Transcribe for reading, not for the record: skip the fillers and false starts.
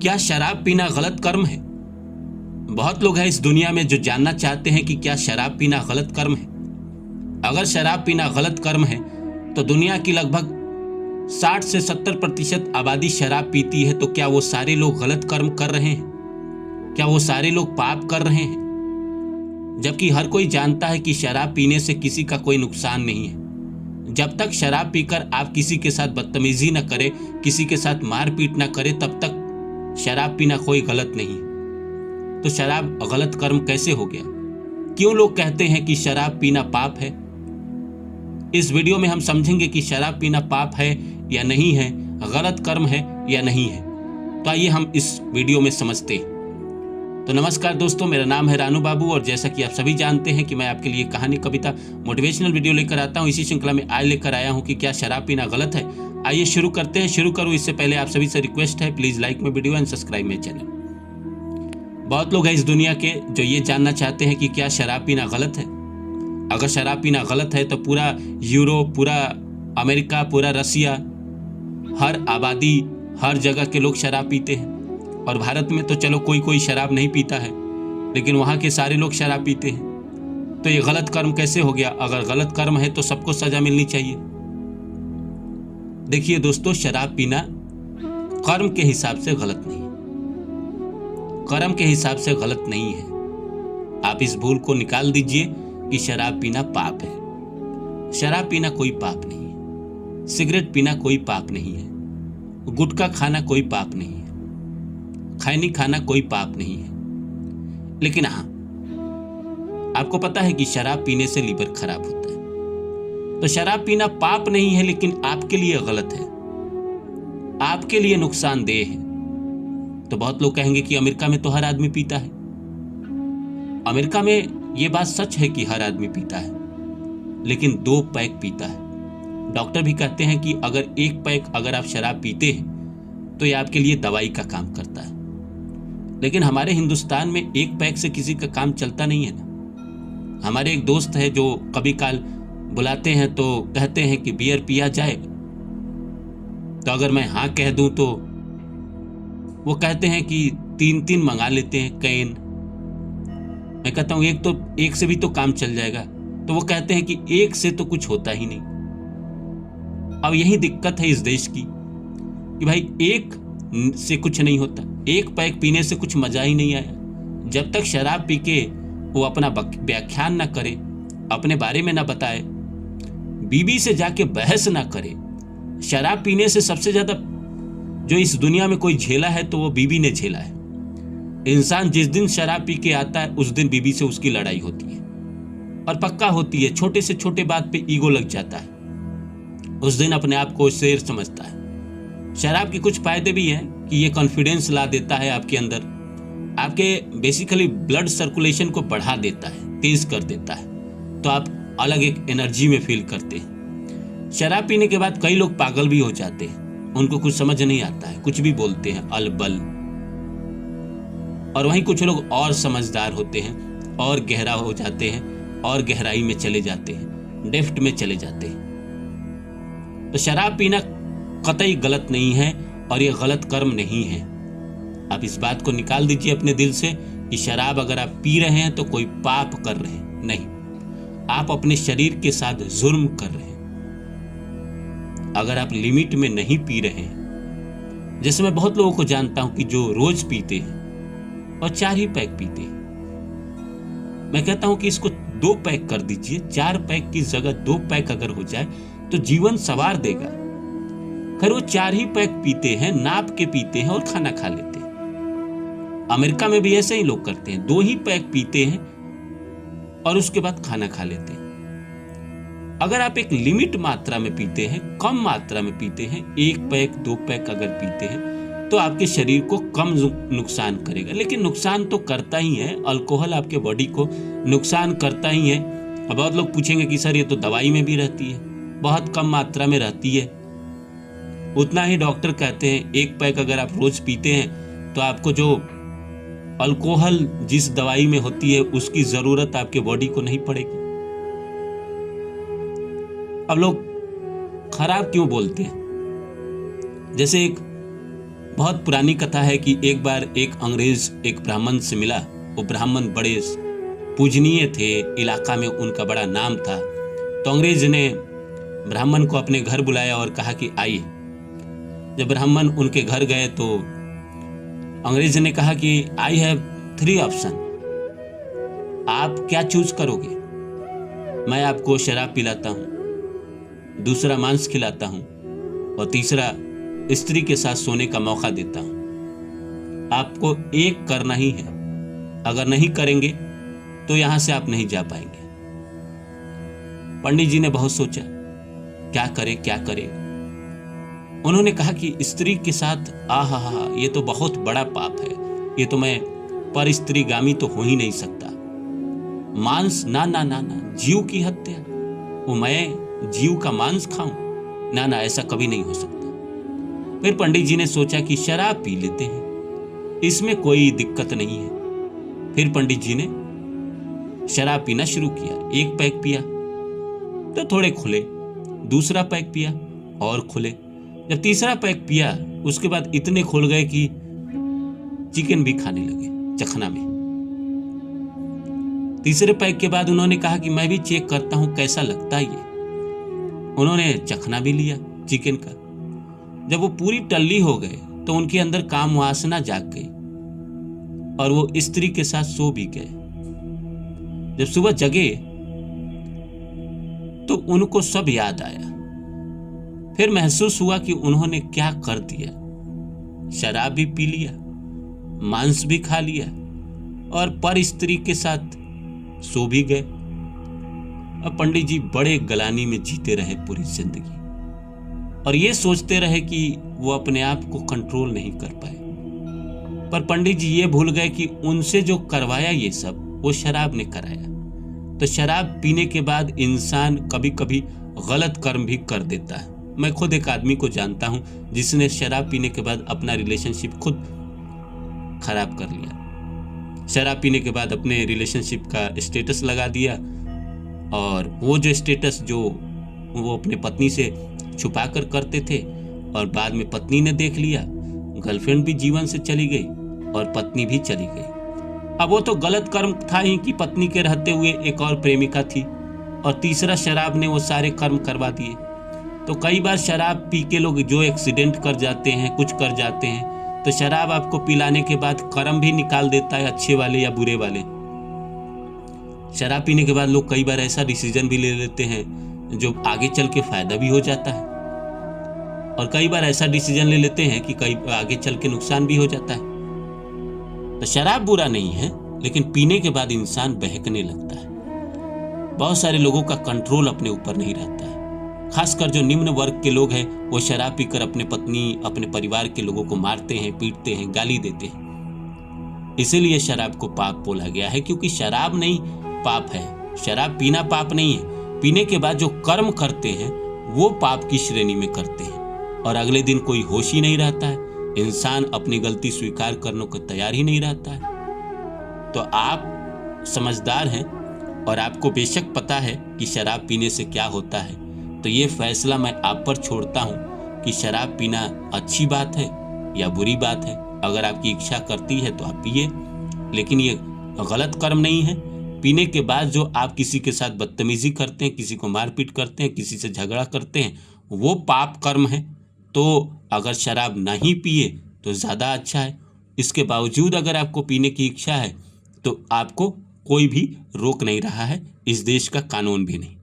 क्या शराब पीना गलत कर्म है? बहुत लोग हैं इस दुनिया में जो जानना चाहते हैं कि क्या शराब पीना गलत कर्म है। अगर शराब पीना गलत कर्म है तो दुनिया की लगभग 60 से 70% आबादी शराब पीती है, तो क्या वो सारे लोग गलत कर्म कर रहे हैं? क्या वो सारे लोग पाप कर रहे हैं? जबकि हर कोई जानता है कि शराब पीने से किसी का कोई नुकसान नहीं है। जब तक शराब पीकर आप किसी के साथ बदतमीजी न करें, किसी के साथ मारपीट न करें, तब तक शराब पीना कोई गलत नहीं। तो शराब गलत कर्म कैसे हो गया? क्यों लोग कहते हैं कि शराब पीना पाप है? इस वीडियो में हम समझेंगे कि शराब पीना पाप है या नहीं है, गलत कर्म है या नहीं है। तो आइए हम इस वीडियो में समझते हैं। तो नमस्कार दोस्तों, मेरा नाम है रानू बाबू और जैसा कि आप सभी जानते हैं कि मैं आपके लिए कहानी, कविता, मोटिवेशनल वीडियो लेकर आता हूं। इसी श्रृंखला में आज लेकर आया हूं कि क्या शराब पीना गलत है। आइए शुरू करते हैं। शुरू करूं इससे पहले आप सभी से रिक्वेस्ट है, please like my video and subscribe my channel. बहुत लोग हैं इस दुनिया के जो ये जानना चाहते हैं कि क्या शराब पीना गलत है। अगर शराब पीना गलत है तो पूरा यूरोप, पूरा अमेरिका, पूरा रसिया, हर आबादी, हर जगह के लोग शराब पीते हैं। और भारत में तो चलो कोई कोई शराब नहीं पीता है, लेकिन वहाँ के सारे लोग शराब पीते हैं। तो ये गलत कर्म कैसे हो गया? अगर गलत कर्म है तो सबको सजा मिलनी चाहिए। देखिए दोस्तों, शराब पीना कर्म के हिसाब से गलत नहीं है। कर्म के हिसाब से गलत नहीं है। आप इस भूल को निकाल दीजिए कि शराब पीना पाप है। शराब पीना कोई पाप नहीं है। सिगरेट पीना कोई पाप नहीं है। गुटखा खाना कोई पाप नहीं है। खैनी खाना कोई पाप नहीं है। लेकिन हाँ, आपको पता है कि शराब पीने से लीवर खराब होता है। तो शराब पीना पाप नहीं है, लेकिन आपके लिए गलत है, आपके लिए नुकसानदेह है। तो बहुत लोग कहेंगे कि अमेरिका में तो हर आदमी पीता है। अमेरिका में ये बात सच है कि हर आदमी पीता है, लेकिन 2 पैक पीता है। डॉक्टर भी कहते हैं कि अगर 1 पैक अगर आप शराब पीते हैं तो ये आपके लिए दवाई का काम करता है। लेकिन हमारे हिंदुस्तान में 1 पैक से किसी का काम चलता नहीं है ना। हमारे एक दोस्त है जो कभी काल बुलाते हैं तो कहते हैं कि बियर पिया जाए, तो अगर मैं हाँ कह दूं तो वो कहते हैं कि 3-3 मंगा लेते हैं कैन। मैं कहता हूं एक से भी तो काम चल जाएगा, तो वो कहते हैं कि 1 से तो कुछ होता ही नहीं। अब यही दिक्कत है इस देश की कि भाई 1 से कुछ नहीं होता। 1 पैक पीने से कुछ मजा ही नहीं आया। जब तक शराब पी के वो अपना व्याख्यान ना करे, अपने बारे में ना बताए, बीबी से जाके बहस ना करे। शराब पीने से सबसे ज्यादा जो इस दुनिया में कोई झेला है तो वो बीबी ने झेला है। इंसान जिस दिन शराब पी के आता है उस दिन बीबी से उसकी लड़ाई होती है, और पक्का होती है। छोटे से छोटे बात पे ईगो लग जाता है। उस दिन अपने आप को शेर समझता है। शराब के कुछ फायदे भी हैं कि ये कॉन्फिडेंस ला देता है आपके अंदर, आपके बेसिकली ब्लड सर्कुलेशन को बढ़ा देता है, तेज कर देता है, तो आप अलग एक एनर्जी में फील करते हैं। शराब पीने के बाद कई लोग पागल भी हो जाते हैं। उनको कुछ समझ नहीं आता है, कुछ भी बोलते हैं अलबल। और वहीं कुछ लोग और समझदार होते हैं और गहरा हो जाते हैं और गहराई में चले जाते हैं, डेप्थ में चले जाते हैं। तो शराब पीना कतई गलत नहीं है और यह गलत कर्म नहीं है। आप इस बात को निकाल दीजिए अपने दिल से कि शराब अगर आप पी रहे हैं तो कोई पाप कर रहे हैं। नहीं, आप अपने शरीर के साथ जुर्म कर रहे हैं। अगर आप लिमिट में नहीं पी रहे हैं, जैसे मैं बहुत लोगों को जानता हूं कि जो रोज पीते हैं और 4 ही पैक पीते हैं, मैं कहता हूं कि इसको 2 पैक कर दीजिए। 4 पैक की जगह 2 पैक अगर हो जाए तो जीवन संवार देगा। खैर वो 4 ही पैक पीते हैं, नाप के पीते हैं और खाना खा लेते हैं। अमेरिका में भी ऐसे ही लोग करते हैं, 2 ही पैक पीते हैं और उसके बाद खाना खा लेते हैं। अगर आप एक लिमिट मात्रा में पीते हैं, कम मात्रा में पीते हैं, 1 पैक 2 पैक अगर पीते हैं, तो आपके शरीर को कम नुकसान करेगा। लेकिन नुकसान तो करता ही है। अल्कोहल आपके बॉडी को नुकसान करता ही है। अब बहुत लोग पूछेंगे कि सर ये तो दवाई में भी रहती है। बहुत कम मात्रा में रहती है, उतना ही डॉक्टर कहते हैं। 1 पैक अगर आप रोज पीते हैं तो आपको जो अल्कोहल जिस दवाई में होती है उसकी जरूरत आपके बॉडी को नहीं पड़ेगी। अब लोग खराब क्यों बोलते हैं? जैसे एक बहुत पुरानी कथा है कि एक बार एक अंग्रेज एक ब्राह्मण से मिला। वो ब्राह्मण बड़े पूजनीय थे, इलाका में उनका बड़ा नाम था। तो अंग्रेज ने ब्राह्मण को अपने घर बुलाया और कहा कि आइए। जब ब्राह्मण उनके घर गए तो अंग्रेज ने कहा कि आई हैव 3 ऑप्शन, आप क्या चूज करोगे? मैं आपको शराब पिलाता हूं, दूसरा मांस खिलाता हूं और तीसरा स्त्री के साथ सोने का मौका देता हूं। आपको एक करना ही है, अगर नहीं करेंगे तो यहां से आप नहीं जा पाएंगे। पंडित जी ने बहुत सोचा क्या करे क्या करे। उन्होंने कहा कि स्त्री के साथ आहा, ये तो बहुत बड़ा पाप है, ये तो मैं पर स्त्रीगामी तो हो ही नहीं सकता। मांस ना ना ना ना, जीव की हत्या, वो मैं जीव का मांस खाऊं? ना ना, ऐसा कभी नहीं हो सकता। फिर पंडित जी ने सोचा कि शराब पी लेते हैं, इसमें कोई दिक्कत नहीं है। फिर पंडित जी ने शराब पीना शुरू किया। 1 पैक पिया तो थोड़े खुले, दूसरा पैक पिया और खुले। जब तीसरा पैक पिया उसके बाद इतने खुल गए कि चिकन भी खाने लगे चखना में। तीसरे पैक के बाद उन्होंने कहा कि मैं भी चेक करता हूं कैसा लगता है ये। उन्होंने चखना भी लिया चिकन का। जब वो पूरी टल्ली हो गए तो उनके अंदर काम वासना जाग गई और वो स्त्री के साथ सो भी गए। जब सुबह जगे तो उनको सब याद आया। फिर महसूस हुआ कि उन्होंने क्या कर दिया। शराब भी पी लिया, मांस भी खा लिया और पर स्त्री के साथ सो भी गए। अब पंडित जी बड़े गलानी में जीते रहे पूरी जिंदगी और ये सोचते रहे कि वो अपने आप को कंट्रोल नहीं कर पाए। पर पंडित जी ये भूल गए कि उनसे जो करवाया ये सब वो शराब ने कराया। तो शराब पीने के बाद इंसान कभी कभी गलत कर्म भी कर देता है। मैं खुद एक आदमी को जानता हूं जिसने शराब पीने के बाद अपना रिलेशनशिप खुद खराब कर लिया। शराब पीने के बाद अपने रिलेशनशिप का स्टेटस लगा दिया और वो जो स्टेटस जो वो अपने पत्नी से छुपा कर करते थे और बाद में पत्नी ने देख लिया, गर्लफ्रेंड भी जीवन से चली गई और पत्नी भी चली गई। अब वो तो गलत कर्म था ही कि पत्नी के रहते हुए एक और प्रेमिका थी और तीसरा शराब ने वो सारे कर्म करवा दिए। तो कई बार शराब पी के लोग जो एक्सीडेंट कर जाते हैं, कुछ कर जाते हैं, तो शराब आपको पिलाने के बाद कर्म भी निकाल देता है, अच्छे वाले या बुरे वाले। शराब पीने के बाद लोग कई बार ऐसा डिसीजन भी ले लेते हैं जो आगे चल के फायदा भी हो जाता है और कई बार ऐसा डिसीजन ले लेते हैं कि कई आगे चल के नुकसान भी हो जाता है। तो शराब बुरा नहीं है, लेकिन पीने के बाद इंसान बहकने लगता है। बहुत सारे लोगों का कंट्रोल अपने ऊपर नहीं रहता है। खासकर जो निम्न वर्ग के लोग हैं वो शराब पीकर अपने पत्नी, अपने परिवार के लोगों को मारते हैं, पीटते हैं, गाली देते हैं। इसीलिए शराब को पाप बोला गया है, क्योंकि शराब नहीं पाप है। शराब पीना पाप नहीं है, पीने के बाद जो कर्म करते हैं वो पाप की श्रेणी में करते हैं और अगले दिन कोई होश ही नहीं रहता है। इंसान अपनी गलती स्वीकार करने को तैयार ही नहीं रहता है। तो आप समझदार हैं और आपको बेशक पता है कि शराब पीने से क्या होता है। तो ये फैसला मैं आप पर छोड़ता हूँ कि शराब पीना अच्छी बात है या बुरी बात है। अगर आपकी इच्छा करती है तो आप पिए, लेकिन ये गलत कर्म नहीं है। पीने के बाद जो आप किसी के साथ बदतमीजी करते हैं, किसी को मारपीट करते हैं, किसी से झगड़ा करते हैं, वो पाप कर्म है। तो अगर शराब नहीं पिए तो ज़्यादा अच्छा है। इसके बावजूद अगर आपको पीने की इच्छा है तो आपको कोई भी रोक नहीं रहा है, इस देश का कानून भी नहीं।